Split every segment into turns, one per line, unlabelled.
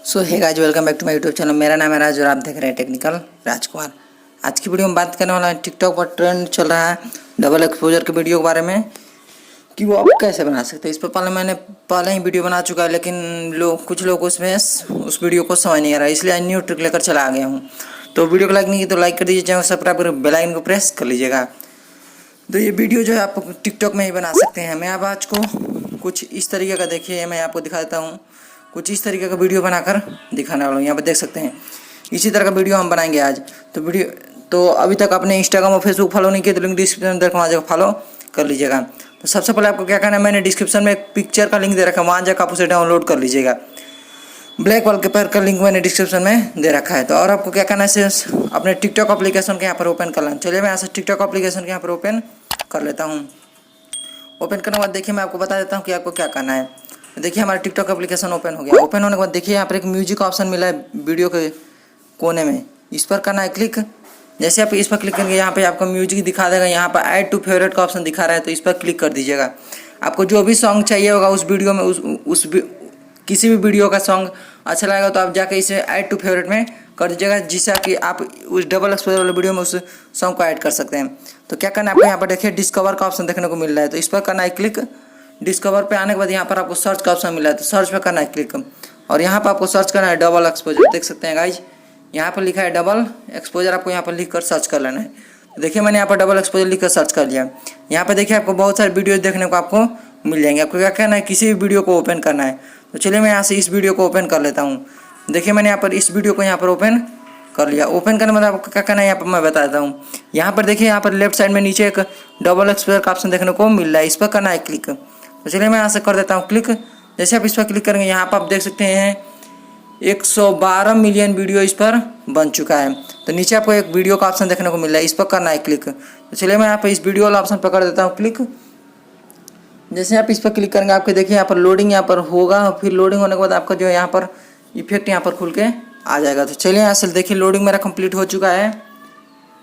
So hey guys, welcome back to my YouTube channel. मेरा नाम है राज और आप देख रहे हैं टेक्निकल राजकुमार। आज की वीडियो में बात करने वाला है टिकटॉक पर ट्रेंड चल रहा है डबल एक्सपोजर के वीडियो के बारे में कि वो आप कैसे बना सकते हैं। इस पर मैंने पहले ही वीडियो बना चुका है, लेकिन कुछ लोग उसमें उस वीडियो को समझ नहीं आ रहा है, इसलिए न्यू ट्रिक लेकर चला आ गया हूँ। तो वीडियो को लाइक नहीं की तो लाइक कर दीजिए, चैनल सब्सक्राइब कर बेल आइकन को प्रेस कर लीजिएगा। तो ये वीडियो जो है आप टिकटॉक में ही बना सकते हैं। मैं अब आज को कुछ इस तरीके का, देखिए मैं आपको दिखा देता हूँ, कुछ इस तरीके का वीडियो बनाकर दिखाने वाला हूँ। यहाँ पर देख सकते हैं इसी तरह का वीडियो हम बनाएंगे आज। तो अभी तक आपने इंस्टाग्राम और फेसबुक फॉलो नहीं किया तो लिंक डिस्क्रिप्शन में देखो, वहाँ जाकर फॉलो कर लीजिएगा। तो सबसे पहले आपको क्या करना है, मैंने डिस्क्रिप्शन में एक पिक्चर का लिंक दे रखा है, वहाँ जाकर आप उसे डाउनलोड कर लीजिएगा। ब्लैक वॉलपेपर का लिंक मैंने डिस्क्रिप्शन में दे रखा है। तो और आपको क्या करना है, अपने टिकटॉक एप्लीकेशन के यहाँ पर ओपन कर लेना। चलिए मैं यहाँ से टिकटॉक एप्लीकेशन के यहाँ पर ओपन कर लेता हूँ। ओपन करने के बाद देखिए मैं आपको बता देता हूँ कि आपको क्या करना है। देखिए हमारा टिकटॉक एप्लीकेशन ओपन हो गया। ओपन होने के बाद देखिए यहाँ पर एक म्यूजिक ऑप्शन मिला है वीडियो के कोने में, इस पर करना है क्लिक। जैसे आप इस पर क्लिक करेंगे यहाँ पे आपको म्यूजिक दिखा देगा, यहाँ पर ऐड टू फेवरेट का ऑप्शन दिखा रहा है, तो इस पर क्लिक कर दीजिएगा। आपको जो भी सॉन्ग चाहिए होगा उस वीडियो में किसी भी वीडियो का सॉन्ग अच्छा लगेगा तो आप जाकर इसे ऐड टू फेवरेट में कर दीजिएगा, जिससे कि आप उस डबल एक्सपोजर वाले वीडियो में उस सॉन्ग को ऐड कर सकते हैं। तो क्या करना है, आपको यहाँ पर देखिए डिस्कवर का ऑप्शन देखने को मिल रहा है, तो इस पर करना है क्लिक। डिस्कवर पे आने के बाद यहाँ पर आपको सर्च का ऑप्शन मिला है, तो सर्च पे करना है क्लिक। और यहाँ पर आपको सर्च करना है डबल एक्सपोजर। देख सकते हैं गाइज, यहाँ पर लिखा है डबल एक्सपोजर, आपको यहाँ पर लिख कर सर्च कर लेना है। देखिए मैंने यहाँ पर डबल एक्सपोजर लिख कर सर्च कर लिया। यहाँ पर देखिए आपको बहुत सारे वीडियो देखने को आपको मिल जाएंगे। आपको क्या करना है, किसी भी वीडियो को ओपन करना है। तो चलिए मैं यहाँ से इस वीडियो को ओपन कर लेता हूँ। देखिए मैंने यहाँ पर इस वीडियो को यहाँ पर ओपन कर लिया। ओपन करने में आपको क्या करना है, यहाँ पर मैं बता देता हूँ। यहाँ पर देखिए यहाँ पर लेफ्ट साइड में नीचे एक डबल एक्सपोजर का ऑप्शन देखने को मिल रहा है, इस पर करना है क्लिक। तो चलिए मैं यहाँ से कर देता हूँ क्लिक। जैसे आप इस पर क्लिक करेंगे यहाँ पर आप देख सकते हैं 112 मिलियन वीडियो इस पर बन चुका है। तो नीचे आपको एक वीडियो का ऑप्शन देखने को मिल रहा है, इस पर करना है क्लिक। तो चलिए मैं यहाँ पर इस वीडियो वाला ऑप्शन पर कर देता हूँ क्लिक। जैसे आप इस पर क्लिक करेंगे आपके देखिए यहाँ पर लोडिंग यहाँ पर होगा, फिर लोडिंग होने के बाद आपका जो यहाँ पर इफेक्ट यहाँ पर खुल के आ जाएगा। तो चलिए यहाँ से देखिए लोडिंग मेरा कंप्लीट हो चुका है।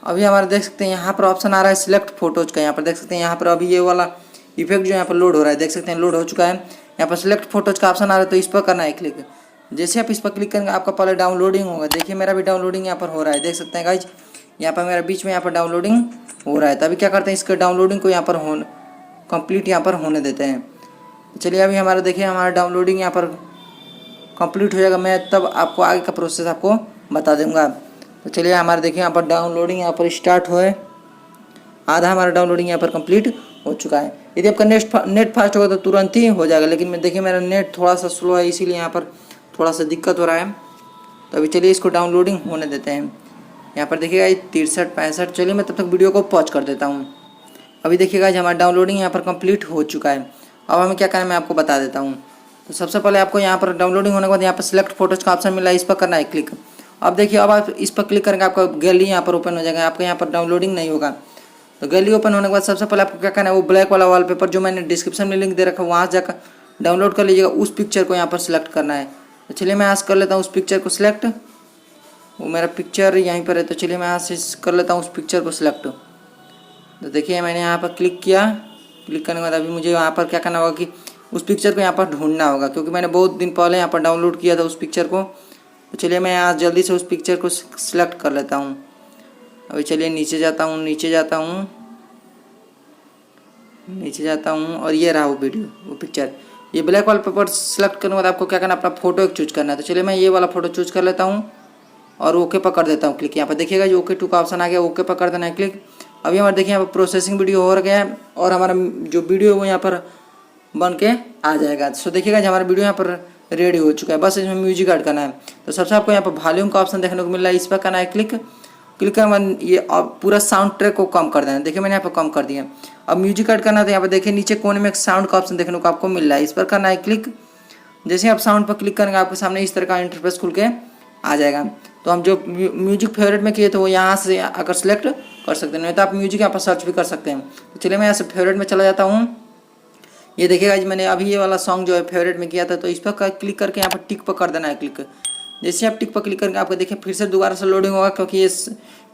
अभी हमारे देख सकते हैं यहाँ पर ऑप्शन आ रहा है सिलेक्ट फोटोज का। यहाँ पर देख सकते हैं यहाँ पर अभी ये वाला इफेक्ट जो यहाँ पर लोड हो रहा है, देख सकते हैं लोड हो चुका है। यहाँ पर सिलेक्ट फोटोज का ऑप्शन आ रहा है, तो इस पर करना है क्लिक। जैसे आप इस पर क्लिक करेंगे आपका पहले डाउनलोडिंग होगा। देखिए मेरा भी डाउनलोडिंग यहाँ पर हो रहा है, देख सकते हैं गाइज, यहाँ पर मेरा बीच में यहाँ पर डाउनलोडिंग हो रहा है। तभी क्या करते हैं, इसके डाउनलोडिंग को यहाँ पर कंप्लीट यहाँ पर होने देते हैं। चलिए अभी हमारा देखिए हमारा डाउनलोडिंग यहाँ पर कंप्लीट हो जाएगा, मैं तब आपको आगे का प्रोसेस आपको बता दूंगा। तो चलिए हमारे देखिए यहाँ पर डाउनलोडिंग यहाँ पर स्टार्ट हुए, आधा हमारा डाउनलोडिंग यहाँ पर कंप्लीट हो चुका है। यदि आपका नेट फास्ट होगा तो तुरंत ही हो जाएगा, लेकिन मैं देखिए मेरा नेट थोड़ा सा स्लो है, इसीलिए यहाँ पर थोड़ा सा दिक्कत हो रहा है। तो अभी चलिए इसको डाउनलोडिंग होने देते हैं। यहाँ पर देखिएगा 63-65। चलिए मैं तब तक वीडियो को पॉज कर देता हूँ। अभी देखिएगा हमारा डाउनलोडिंग यहाँ पर कंप्लीट हो चुका है। अब हमें क्या करना है मैं आपको बता देता हूँ। तो सबसे पहले आपको यहाँ पर डाउनलोडिंग होने के बाद यहाँ पर सिलेक्ट फोटोज का ऑप्शन मिला है, इस पर करना है क्लिक। अब देखिए अब आप इस पर क्लिक करेंगे आपका गैलरी यहाँ पर ओपन हो जाएगा, आपका यहाँ पर डाउनलोडिंग नहीं होगा। तो गैलरी ओपन होने के बाद सबसे पहले आपको क्या करना है, वो ब्लैक वाला वॉलपेपर जो मैंने डिस्क्रिप्शन में लिंक दे रखा है वहाँ जाकर डाउनलोड कर लीजिएगा। उस पिक्चर को यहाँ पर सिलेक्ट करना है। तो चलिए मैं यहाँ से कर लेता हूँ उस पिक्चर को सिलेक्ट। वो मेरा पिक्चर यहीं पर है, तो चलिए मैं यहाँ से कर लेता हूँ उस पिक्चर को सिलेक्ट। तो देखिए मैंने यहाँ पर क्लिक किया। क्लिक करने के बाद अभी मुझे यहाँ पर क्या करना होगा कि उस पिक्चर को यहाँ पर ढूंढना होगा, क्योंकि मैंने बहुत दिन पहले यहाँ पर डाउनलोड किया था उस पिक्चर को। तो चलिए मैं यहाँ जल्दी से उस पिक्चर को सिलेक्ट कर लेता हूँ। अभी चलिए नीचे जाता हूँ और ये रहा वो वीडियो, वो पिक्चर। ये ब्लैक वाला पेपर सेलेक्ट करने के बाद आपको क्या करना है, अपना फोटो एक चूज करना है। तो चलिए मैं ये वाला फोटो चूज कर लेता हूँ और ओके पर कर देता हूँ क्लिक। यहाँ पर देखिएगा जो ओके टू का ऑप्शन आ गया, ओके पर कर देना है क्लिक। अभी हमारे देखिए यहाँ पर प्रोसेसिंग वीडियो हो गया है और हमारा जो वीडियो है वो यहाँ पर बन के आ जाएगा। तो देखिएगा हमारा वीडियो यहाँ पर रेडी हो चुका है, बस इसमें म्यूजिक ऐड करना है। तो सबसे आपको यहाँ पर वॉल्यूम का ऑप्शन देखने को मिल रहा है, इस पर करना है क्लिक। क्लिक करने बाद ये पूरा साउंड ट्रैक को कम कर देना है। देखिए मैंने यहाँ पर कम कर दिया। अब म्यूजिक ऐड करना है, तो यहाँ पर देखिए नीचे कोने में एक साउंड का ऑप्शन देखने को आपको मिल रहा है, इस पर करना है क्लिक। जैसे आप साउंड पर क्लिक करेंगे आपके सामने इस तरह का इंटरफेस खुल के आ जाएगा। तो हम जो म्यूजिक फेवरेट में किए थे वो यहाँ से आकर सेलेक्ट कर सकते हैं, नहीं तो आप म्यूजिक यहाँ पर सर्च भी कर सकते हैं। तो चलिए मैं यहाँ से फेवरेट में चला जाता हूँ। ये देखिएगा मैंने अभी ये वाला सॉन्ग जो है फेवरेट में किया था, तो इस पर क्लिक करके यहाँ पर टिक पर कर देना है क्लिक। जैसे आप टिक पर क्लिक करके आपको देखिए फिर से दोबारा से लोडिंग होगा, क्योंकि ये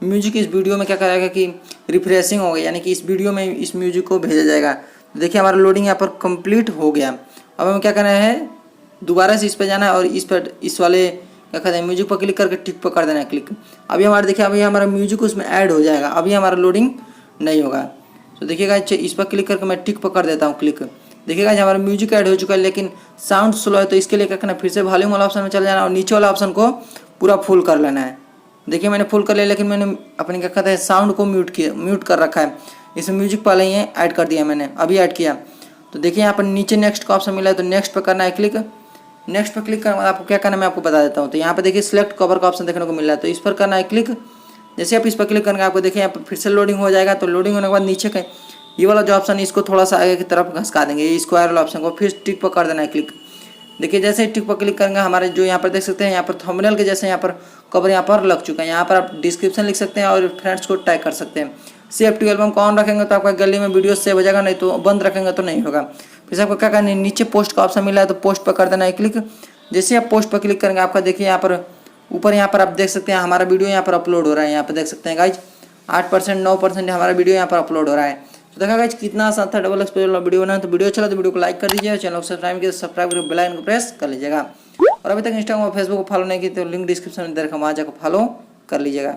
म्यूजिक इस वीडियो में क्या करेगा कि रिफ्रेशिंग होगा, यानी कि इस वीडियो में इस म्यूजिक को भेजा जाएगा। देखिए हमारा लोडिंग यहाँ पर कंप्लीट हो गया। अब हमें क्या करना है, दोबारा से इस पर जाना है और इस पर इस वाले क्या कहते हैं म्यूजिक पर क्लिक करके टिक पर कर देना है क्लिक। अभी हमारा देखिए अभी हमारा म्यूजिक उसमें ऐड हो जाएगा, अभी हमारा लोडिंग नहीं होगा। तो देखिएगा इस पर क्लिक करके मैं टिक पर कर देता हूँ क्लिक। देखिएगा हमारा म्यूजिक ऐड हो चुका है लेकिन साउंड स्लो है, तो इसके लिए क्या करना है, फिर से वॉल्यूम वाला ऑप्शन में चले जाना और नीचे वाला ऑप्शन को पूरा फुल कर लेना है। देखिए मैंने फुल कर लिया, लेकिन मैंने अपने क्या कहते हैं साउंड को म्यूट कर रखा है। इसमें म्यूजिक पहले ही ऐड कर दिया मैंने, अभी ऐड किया। तो देखिए यहाँ पर नीचे नेक्स्ट का ऑप्शन मिला है, तो नेक्स्ट पर करना है क्लिक। नेक्स्ट पर क्लिक करना आपको क्या करना है मैं आपको बता देता हूँ। तो यहाँ पर देखिए सिलेक्ट कवर का ऑप्शन देखने को मिल रहा है, तो इस पर करना है क्लिक। जैसे आप इस पर क्लिक करेंगे आपको देखिए यहाँ पर फिर से लोडिंग हो जाएगा। तो लोडिंग होने के बाद नीचे का ये वाला जो ऑप्शन है इसको थोड़ा सा आगे की तरफ घसका देंगे, ये स्क्वायर वाला ऑप्शन को फिर टिक पर कर देना है क्लिक। देखिए जैसे ही टिक पर क्लिक करेंगे हमारे जो यहाँ पर देख सकते हैं यहाँ पर थंबनेल के जैसे यहाँ पर कवर यहाँ पर लग चुका है। यहाँ पर आप डिस्क्रिप्शन लिख सकते हैं और फ्रेंड्स को टैग कर सकते हैं। सेव टू एल्बम को ऑन रखेंगे तो आपका गैलरी में वीडियो सेव हो जाएगा, नहीं तो बंद रखेंगे तो नहीं होगा। फिर से आपको क्या करना है, नीचे पोस्ट का ऑप्शन मिला है तो पोस्ट पर कर देना है क्लिक। जैसे आप पोस्ट पर क्लिक करेंगे आपका देखिए यहाँ पर ऊपर यहाँ पर आप देख सकते हैं हमारा वीडियो यहाँ पर अपलोड हो रहा है। यहाँ पर देख सकते हैं गाइज 8% 9% हमारा वीडियो यहाँ पर अपलोड हो रहा है। तो देखा गाइज कितना आसान था डबल एक्सपोजर वाला वीडियो बनाना। तो वीडियो चला तो वीडियो को लाइक कर दीजिए, चैनल को सब्सक्राइब करके बेल आइकन को प्रेस कर लीजिएगा। और अभी तक इंस्टाग्राम और फेसबुक को फॉलो नहीं किया तो लिंक डिस्क्रिप्शन में दे रखा, वहाँ जाकर फॉलो कर लीजिएगा।